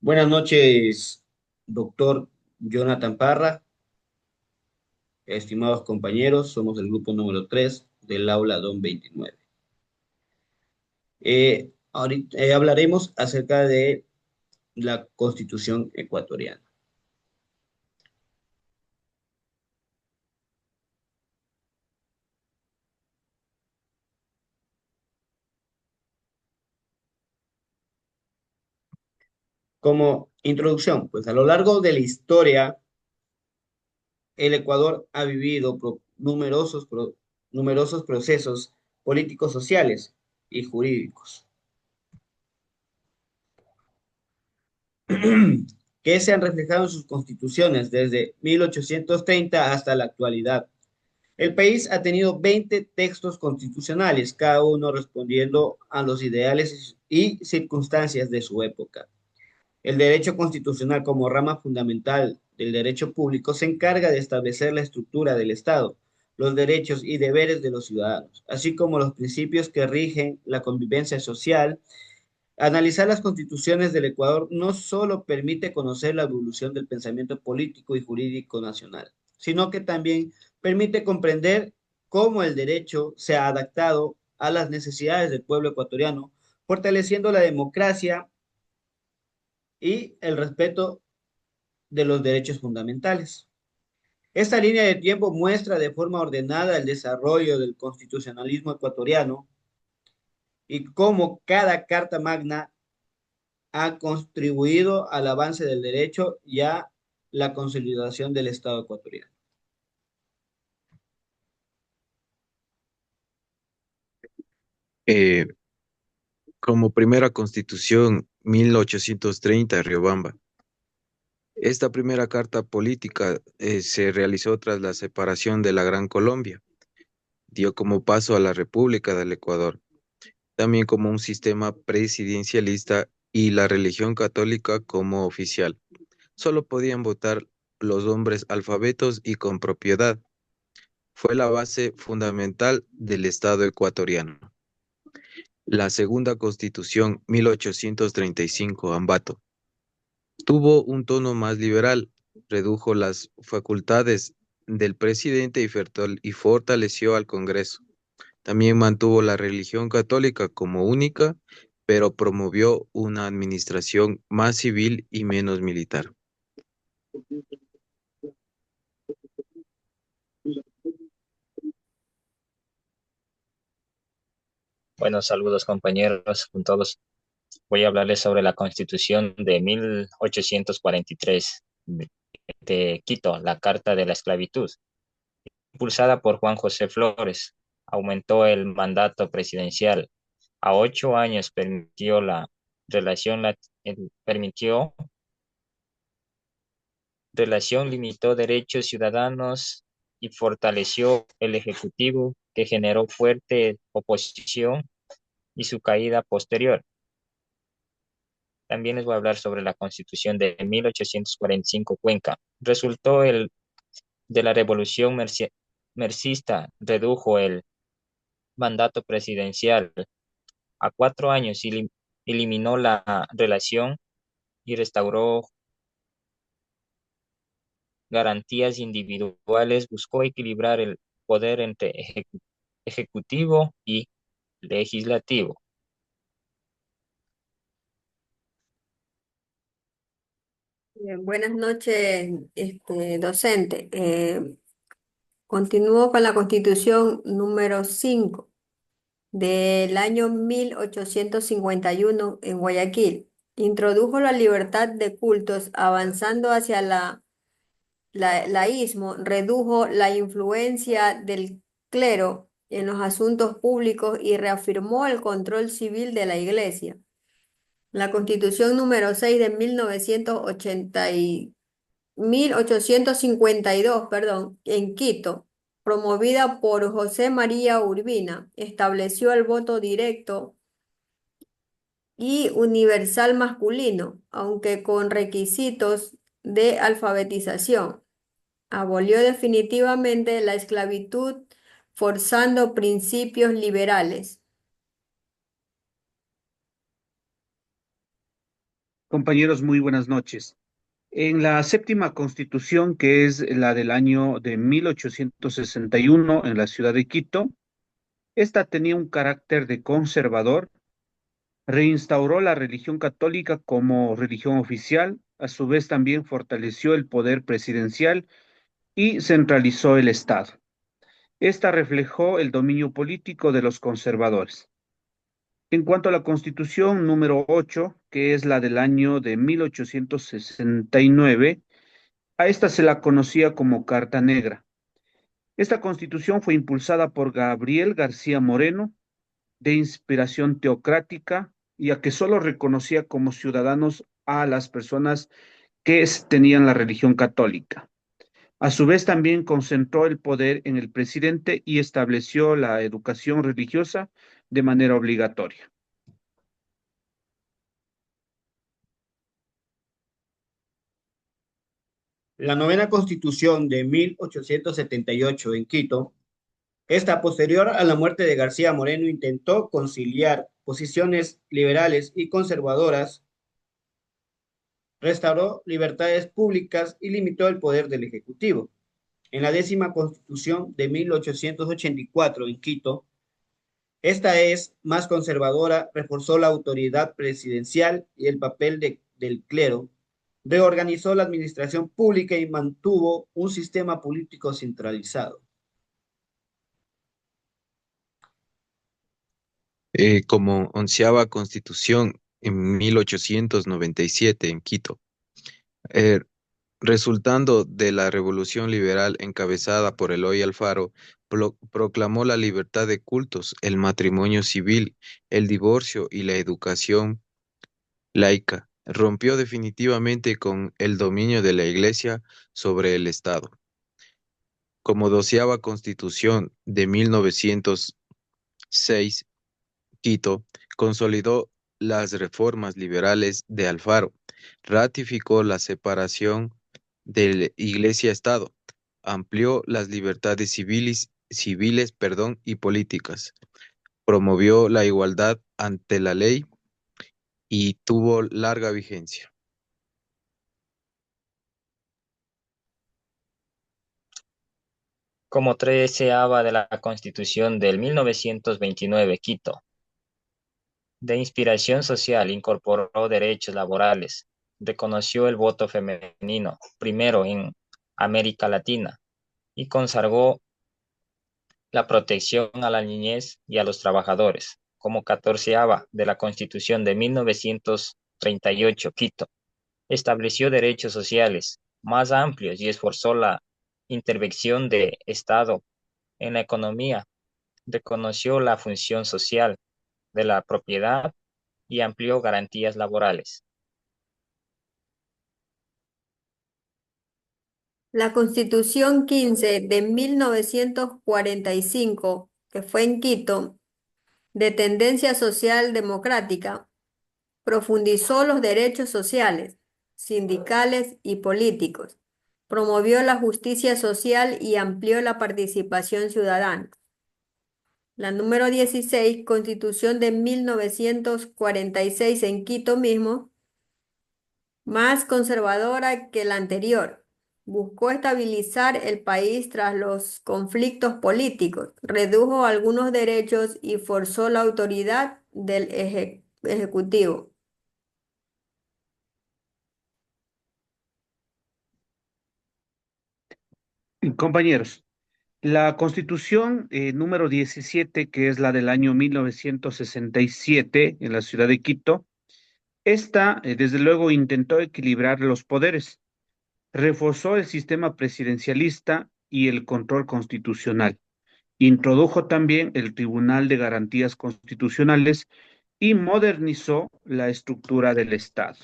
Buenas noches, doctor Jonathan Parra, estimados compañeros, somos el grupo número 3 del aula Don 29. Ahorita hablaremos acerca de la Constitución ecuatoriana. Como introducción, pues a lo largo de la historia, el Ecuador ha vivido numerosos procesos políticos, sociales y jurídicos que se han reflejado en sus constituciones desde 1830 hasta la actualidad. El país ha tenido 20 textos constitucionales, cada uno respondiendo a los ideales y circunstancias de su época. El derecho constitucional como rama fundamental del derecho público se encarga de establecer la estructura del Estado, los derechos y deberes de los ciudadanos, así como los principios que rigen la convivencia social. Analizar las constituciones del Ecuador no solo permite conocer la evolución del pensamiento político y jurídico nacional, sino que también permite comprender cómo el derecho se ha adaptado a las necesidades del pueblo ecuatoriano, fortaleciendo la democracia y el respeto de los derechos fundamentales. Esta línea de tiempo muestra de forma ordenada el desarrollo del constitucionalismo ecuatoriano y cómo cada Carta Magna ha contribuido al avance del derecho y a la consolidación del Estado ecuatoriano. Eh, Como primera constitución, 1830, Riobamba. Esta primera carta política se realizó tras la separación de la Gran Colombia. Dio como paso a la República del Ecuador, también como un sistema presidencialista y la religión católica como oficial. Solo podían votar los hombres alfabetos y con propiedad. Fue la base fundamental del Estado ecuatoriano. La segunda constitución, 1835, Ambato. Tuvo un tono más liberal, redujo las facultades del presidente y fortaleció al Congreso. También mantuvo la religión católica como única, pero promovió una administración más civil y menos militar. Buenos saludos compañeros con todos. Voy a hablarles sobre la Constitución de 1843 de Quito, la Carta de la Esclavitud, impulsada por Juan José Flores. Aumentó el mandato presidencial a 8 años, relación, permitió relación, limitó derechos ciudadanos y fortaleció el Ejecutivo, que generó fuerte oposición y su caída posterior. También les voy a hablar sobre la Constitución de 1845, Cuenca. Resultó de la Revolución Mercista, redujo el mandato presidencial a 4 años y eliminó la relación y restauró garantías individuales, buscó equilibrar el poder entre ejecutivo y legislativo. Buenas noches, docente. Continúo con la Constitución número 5 del año 1851 en Guayaquil. Introdujo la libertad de cultos avanzando hacia laísmo, redujo la influencia del clero en los asuntos públicos y reafirmó el control civil de la Iglesia. La Constitución número 6 de 1852, perdón, en Quito, promovida por José María Urbina, estableció el voto directo y universal masculino, aunque con requisitos de alfabetización. Abolió definitivamente la esclavitud, forzando principios liberales. Compañeros, muy buenas noches. En la séptima constitución, que es la del año de 1861 en la ciudad de Quito, esta tenía un carácter de conservador, reinstauró la religión católica como religión oficial, a su vez también fortaleció el poder presidencial y centralizó el Estado. Esta reflejó el dominio político de los conservadores. En cuanto a la Constitución número 8, que es la del año de 1869, a esta se la conocía como Carta Negra. Esta constitución fue impulsada por Gabriel García Moreno, de inspiración teocrática, y a que solo reconocía como ciudadanos a las personas que tenían la religión católica. A su vez también concentró el poder en el presidente y estableció la educación religiosa de manera obligatoria. La novena Constitución de 1878 en Quito, esta posterior a la muerte de García Moreno, intentó conciliar posiciones liberales y conservadoras, restauró libertades públicas y limitó el poder del Ejecutivo. En la décima Constitución de 1884 en Quito, esta es más conservadora, reforzó la autoridad presidencial y el papel del clero, reorganizó la administración pública y mantuvo un sistema político centralizado. Como onceava constitución en 1897 en Quito, eh, resultando de la revolución liberal encabezada por Eloy Alfaro, proclamó la libertad de cultos, el matrimonio civil, el divorcio y la educación laica. Rompió definitivamente con el dominio de la Iglesia sobre el Estado. Como doceava constitución de 1906, Quito consolidó las reformas liberales de Alfaro, ratificó la separación de Iglesia-Estado, amplió las libertades civiles, y políticas, promovió la igualdad ante la ley y tuvo larga vigencia. Como 13ª de la Constitución del 1929, Quito. De inspiración social, incorporó derechos laborales, reconoció el voto femenino, primero en América Latina, y consagró la protección a la niñez y a los trabajadores. Como 14ª de la Constitución de 1938, Quito, estableció derechos sociales más amplios y esforzó la intervención de Estado en la economía, reconoció la función social de la propiedad y amplió garantías laborales. La Constitución 15 de 1945, que fue en Quito, de tendencia social democrática, profundizó los derechos sociales, sindicales y políticos, promovió la justicia social y amplió la participación ciudadana. La número 16, Constitución de 1946 en Quito mismo, más conservadora que la anterior. Buscó estabilizar el país tras los conflictos políticos, redujo algunos derechos y forzó la autoridad del Ejecutivo. Compañeros, la Constitución número 17, que es la del año 1967 en la ciudad de Quito, esta, desde luego, intentó equilibrar los poderes, reforzó el sistema presidencialista y el control constitucional, introdujo también el Tribunal de Garantías Constitucionales y modernizó la estructura del Estado.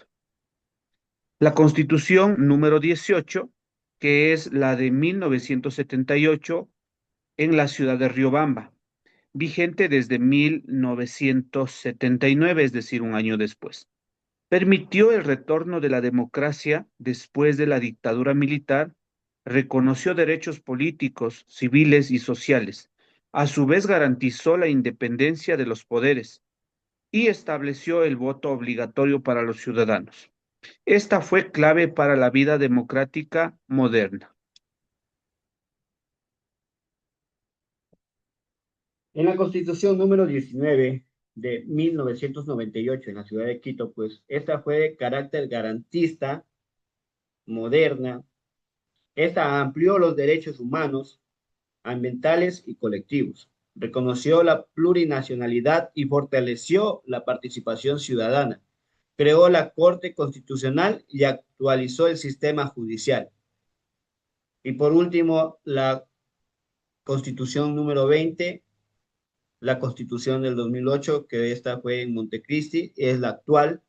La Constitución número 18, que es la de 1978 en la ciudad de Riobamba, vigente desde 1979, es decir, un año después. Permitió el retorno de la democracia después de la dictadura militar, reconoció derechos políticos, civiles y sociales. A su vez garantizó la independencia de los poderes y estableció el voto obligatorio para los ciudadanos. Esta fue clave para la vida democrática moderna. En la Constitución número 19 de 1998 en la ciudad de Quito, pues esta fue de carácter garantista, moderna. Esta amplió los derechos humanos, ambientales y colectivos. Reconoció la plurinacionalidad y fortaleció la participación ciudadana. Creó la Corte Constitucional y actualizó el sistema judicial. Y por último, la Constitución número 20, la Constitución del 2008, que esta fue en Montecristi, es la actual.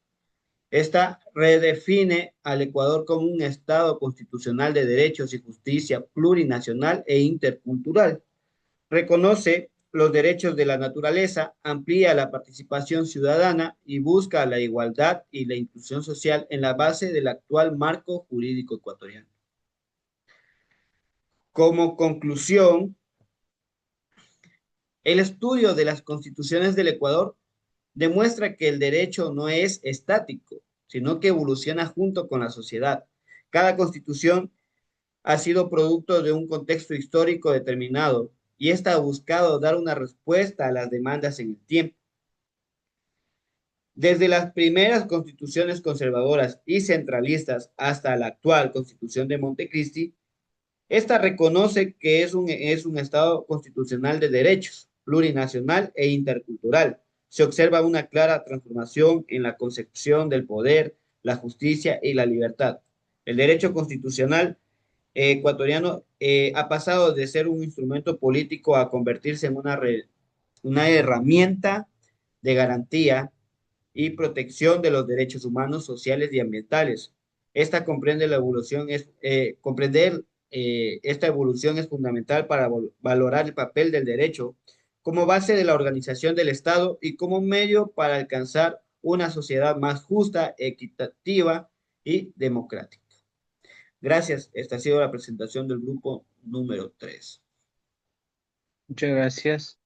Esta redefine al Ecuador como un Estado constitucional de derechos y justicia plurinacional e intercultural. Reconoce los derechos de la naturaleza, amplía la participación ciudadana y busca la igualdad y la inclusión social en la base del actual marco jurídico ecuatoriano. Como conclusión, el estudio de las constituciones del Ecuador demuestra que el derecho no es estático, sino que evoluciona junto con la sociedad. Cada constitución ha sido producto de un contexto histórico determinado y esta ha buscado dar una respuesta a las demandas en el tiempo. Desde las primeras constituciones conservadoras y centralistas hasta la actual Constitución de Montecristi, esta reconoce que es un Estado constitucional de derechos, plurinacional e intercultural. Se observa una clara transformación en la concepción del poder, la justicia y la libertad. El derecho constitucional ecuatoriano ha pasado de ser un instrumento político a convertirse en una herramienta de garantía y protección de los derechos humanos, sociales y ambientales. Esta comprende la evolución, comprender esta evolución es fundamental para valorar el papel del derecho como base de la organización del Estado y como medio para alcanzar una sociedad más justa, equitativa y democrática. Gracias. Esta ha sido la presentación del grupo número 3. Muchas gracias.